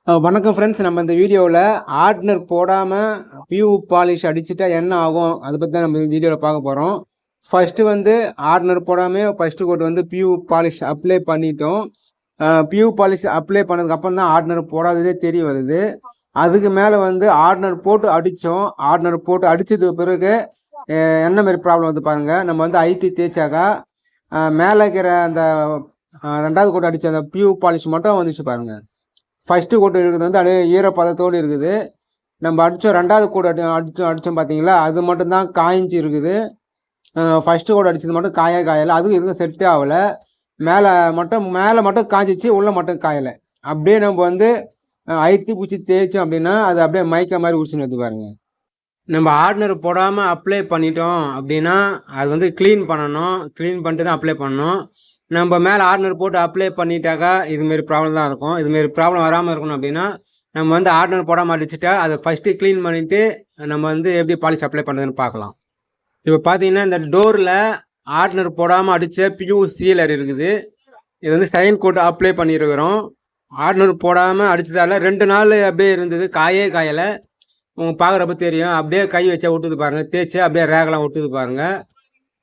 வணக்கம் ஃப்ரெண்ட்ஸ். நம்ம இந்த வீடியோவில் ஆர்டினர் போடாமல் பியூ பாலிஷ் அடிச்சுட்டா என்ன ஆகும் அதை பற்றி தான் நம்ம வீடியோவில் பார்க்க போகிறோம். ஃபஸ்ட்டு வந்து ஆர்டினர் போடாமல் ஃபஸ்ட்டு கோட் வந்து பியூ பாலிஷ் அப்ளை பண்ணிட்டோம். பியூ பாலிஷ் அப்ளை பண்ணதுக்கப்புறம் தான் ஆர்டினர் போடாததே தெரிய வருது. அதுக்கு மேலே வந்து ஆர்டினர் போட்டு அடித்தோம். ஆர்டினர் போட்டு அடித்ததுக்கு பிறகு என்ன மாதிரி ப்ராப்ளம் வந்து பாருங்கள். நம்ம வந்து ஐத்தி தேய்ச்சாக்கா மேலே இருக்கிற அந்த ரெண்டாவது கோட் அடித்த அந்த பியூ பாலிஷ் மட்டும் வந்துச்சு பாருங்கள். ஃபஸ்ட்டு கோட்டு இருக்கிறது வந்து அப்படியே ஈரப்பதத்தோடு இருக்குது. நம்ம அடித்தோம் ரெண்டாவது கோடு அடித்தோம் பார்த்தீங்களா, அது மட்டும்தான் காய்ஞ்சி இருக்குது. ஃபஸ்ட்டு கோடு அடித்தது மட்டும் காயலை, அதுவும் எதுவும் செட்டே ஆகலை. மேலே மட்டும் காய்ஞ்சிச்சு, உள்ளே மட்டும் காயலை. அப்படியே நம்ம வந்து ஐத்தி பூச்சி தேய்ச்சோம் அப்படின்னா அது அப்படியே மயக்க மாதிரி உரிச்சுன்னு வந்து பாருங்க. நம்ம ஆர்டினர் போடாமல் அப்ளை பண்ணிட்டோம் அப்படின்னா அது வந்து க்ளீன் பண்ணணும். க்ளீன் பண்ணிட்டு தான் அப்ளை பண்ணணும். நம்ம மேலே ஆர்டினர் போட்டு அப்ளை பண்ணிட்டாக்கா இதுமாரி ப்ராப்ளம் தான் இருக்கும். இதுமாரி ப்ராப்ளம் வராமல் இருக்கணும் அப்படின்னா நம்ம வந்து ஆர்டினர் போடாமல் அடிச்சுட்டா அதை ஃபஸ்ட்டு க்ளீன் பண்ணிவிட்டு நம்ம வந்து எப்படி பாலிஷ் அப்ளை பண்ணுறதுன்னு பார்க்கலாம். இப்போ பார்த்தீங்கன்னா இந்த டோரில் ஆர்டினர் போடாமல் அடித்த பியூ சீலர் இருக்குது. இது வந்து செகண்ட் கோட் அப்ளை பண்ணியிருக்கிறோம். ஆர்டினர் போடாமல் அடித்ததால் 2 நாள் அப்படியே இருந்தது, காயலை. உங்கள் பார்க்குறப்ப தெரியும், அப்படியே கை வச்சா விட்டுது பாருங்கள், தேய்ச்சி அப்படியே ரேகெல்லாம் விட்டுது பாருங்கள்.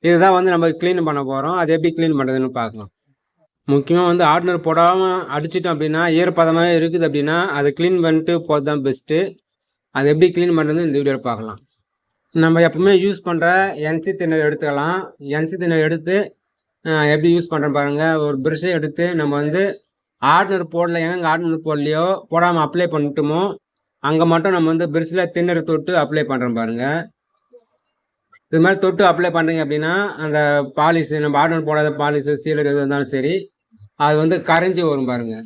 இதுதான் வந்து நம்ம க்ளீன் பண்ண போகிறோம். அது எப்படி க்ளீன் பண்ணுறதுன்னு பார்க்கலாம். முக்கியமாக வந்து ஆர்டினர் போடாமல் அடிச்சிட்டோம் அப்படின்னா ஈரப்பதமாக இருக்குது அப்படின்னா அதை க்ளீன் பண்ணிட்டு போகிறது தான் பெஸ்ட்டு. அது எப்படி க்ளீன் பண்ணுறது இந்த வீடியோவில் பார்க்கலாம். நம்ம எப்பவுமே யூஸ் பண்ணுற என்சி தின்னர் எடுத்துக்கலாம். என்சி தின்னர் எடுத்து எப்படி யூஸ் பண்ணுறேன் பாருங்கள். ஒரு ப்ரஷ்ஷை எடுத்து நம்ம வந்து ஆர்டினர் போடல, எங்கே ஆர்டினர் போடலையோ போடாமல் அப்ளை பண்ணிட்டோமோ அங்கே மட்டும் நம்ம வந்து ப்ரஷ்ஷில் தின்னர் தொட்டு அப்ளை பண்ணுறோம் பாருங்கள். இது மாதிரி தொட்டு அப்ளை பண்ணுறீங்க அப்படின்னா அந்த பாலிஷு, நம்ம ஆர்டினர் போடாத பாலிஷு சீலர் எது இருந்தாலும் சரி, அது வந்து கரைஞ்சி வரும் பாருங்கள்.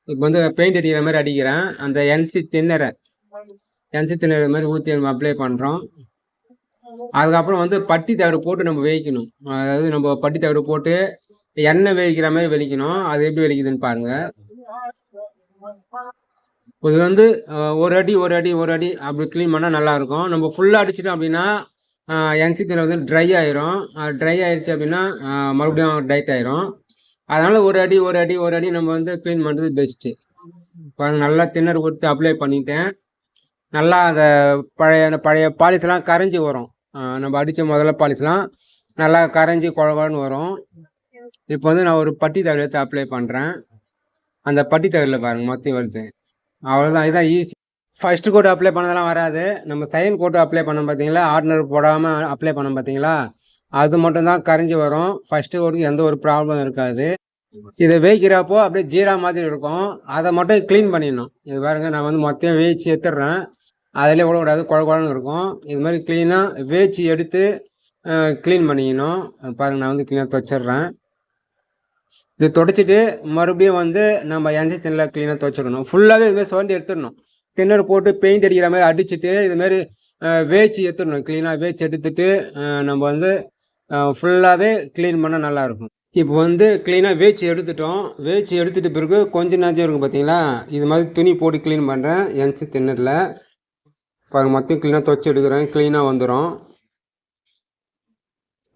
இப்போ வந்து பெயிண்ட் அடிக்கிற மாதிரி அடிக்கிறேன். அந்த என்சி தின்னரை மாதிரி ஊற்றி நம்ம அப்ளை பண்ணுறோம். அதுக்கப்புறம் வந்து பட்டி தகடு போட்டு நம்ம வேய்க்கணும். அதாவது நம்ம பட்டி தகடு போட்டு எண்ணெய் வேவிக்கிற மாதிரி வெளிக்கணும். அது எப்படி வெளிக்குதுன்னு பாருங்கள். இது வந்து ஒரு அடி அப்படி க்ளீன் பண்ணால் நல்லாயிருக்கும். நம்ம ஃபுல்லாக அடிச்சிட்டோம் அப்படின்னா என்சி தின்னர் வந்து ட்ரை ஆயிரும். ட்ரை ஆயிடுச்சு அப்படின்னா மறுபடியும் டைட் ஆயிரும். அதனால் ஒரு அடி நம்ம வந்து க்ளீன் பண்ணுறது பெஸ்ட்டு. இப்போ நல்லா தின்னர் கொடுத்து அப்ளை பண்ணிட்டேன். நல்லா அந்த பழைய பாலிஸ்லாம் கரைஞ்சி வரும். நம்ம அடித்த முதல்ல பாலிஸ்லாம் நல்லா கரைஞ்சி குழன்னு வரும். இப்போ வந்து நான் ஒரு பட்டி தகடு எடுத்து அப்ளை பண்ணுறேன். அந்த பட்டி தகடில் பாருங்கள் மொத்தம் வருது. அவ்வளோதான், இதுதான் ஈஸி. ஃபஸ்ட்டு கோட்டு அப்ளை பண்ணதெல்லாம் வராது. நம்ம செகண்ட் கோட்டு அப்ளை பண்ணோம் பார்த்தீங்களா, ஆர்டினர் போடாமல் அப்ளை பண்ணோம் பார்த்தீங்களா, அது மட்டும்தான் கரைஞ்சி வரும். ஃபஸ்ட்டு கோட்டுக்கு எந்த ஒரு ப்ராப்ளம் இருக்காது. இதை வேய்க்கிறப்போ அப்படியே ஜீரா மாதிரி இருக்கும். அதை மட்டும் க்ளீன் பண்ணிடணும். இது பாருங்கள், நான் வந்து மொத்தம் வேய்ச்சி எடுத்துடுறேன். அதிலே விடக்கூடாது, குழன்னு இருக்கும். இது மாதிரி க்ளீனாக வேய்ச்சி எடுத்து க்ளீன் பண்ணிக்கணும். பாருங்கள், நான் வந்து க்ளீனாக துவைச்சிட்றேன். இது துடைச்சிட்டு மறுபடியும் வந்து நம்ம என்சி தின்னில் க்ளீனாக துவைச்சிடணும். ஃபுல்லாகவே இதுமாதிரி சுவண்டி எடுத்துடணும். தின்னர் போட்டு பெயிண்ட் அடிக்கிற மாதிரி அடிச்சுட்டு இதுமாரி வேய்ச்சி எடுத்துடணும். க்ளீனாக வேய்ச்சி எடுத்துட்டு நம்ம வந்து ஃபுல்லாகவே க்ளீன் பண்ணால் நல்லாயிருக்கும். இப்போ வந்து க்ளீனாக வேய்ச்சி எடுத்துட்டோம். வேய்ச்சி எடுத்துகிட்ட பிறகு கொஞ்சம் நேரம் இருக்கும் பார்த்தீங்களா, இது மாதிரி துணி போட்டு க்ளீன் பண்ணுறேன். என்சி தின்னரில் பாருங்கள், மொத்தம் க்ளீனாக துவைச்சி எடுக்கிறேன். க்ளீனாக வந்துடும்.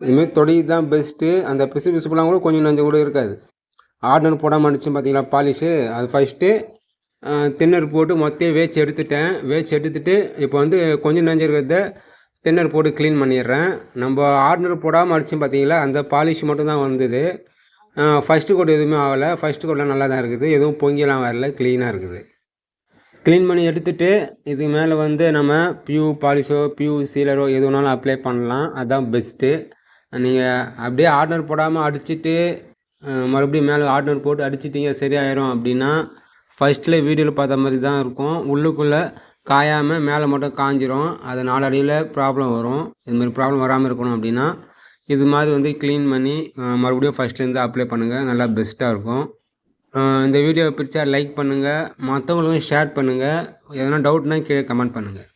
இதுமாரி தொடை தான் பெஸ்ட்டு. அந்த பிசுப்புலாம் கூட கொஞ்சம் நஞ்சம் கூட இருக்காது. ஆர்டினர் போடாமல் அடிச்சு பார்த்தீங்களா பாலிஷு, அது ஃபஸ்ட்டு தின்னர் போட்டு மொத்தம் வேய்ச்சி எடுத்துட்டேன். வேய்ச்சி எடுத்துகிட்டு இப்போ வந்து கொஞ்சம் நஞ்சம் இருக்கிறத தின்னர் போட்டு க்ளீன் பண்ணிடுறேன். நம்ம ஆர்டினர் போடாமல் அடித்தோம் பார்த்தீங்களா, அந்த பாலிஷ் மட்டும் தான் வந்தது. ஃபஸ்ட்டு கோட் எதுவுமே ஆகலை. ஃபஸ்ட்டு கோட்லாம் நல்லா தான் இருக்குது. எதுவும் பொங்கியெல்லாம் வரல, க்ளீனாக இருக்குது. க்ளீன் பண்ணி எடுத்துகிட்டு இது மேலே வந்து நம்ம பியூ பாலிஷோ பியூ சீலரோ எது வேணாலும் அப்ளை பண்ணலாம். அதுதான் பெஸ்ட்டு. நீங்கள் அப்படியே ஆர்டினர் போடாமல் அடிச்சுட்டு மறுபடியும் மேலே ஆர்டினர் போட்டு அடிச்சிட்டிங்க சரியாயிரும் அப்படின்னா ஃபஸ்ட்டில் வீடியோவில் பார்த்த மாதிரி தான் இருக்கும். உள்ளுக்குள்ளே காயாமல் மேலே மட்டும் காஞ்சிரும். அது நாளடைவில் ப்ராப்ளம் வரும். இதுமாதிரி ப்ராப்ளம் வராமல் இருக்கணும் அப்படின்னா இது மாதிரி வந்து க்ளீன் பண்ணி மறுபடியும் ஃபஸ்ட்லேருந்து அப்ளை பண்ணுங்கள். நல்லா பெஸ்ட்டாக இருக்கும். இந்த வீடியோவை பிடிச்சா லைக் பண்ணுங்கள், மற்றவங்களுக்கும் ஷேர் பண்ணுங்கள். எதனா டவுட்னால் கீழே கமெண்ட் பண்ணுங்கள்.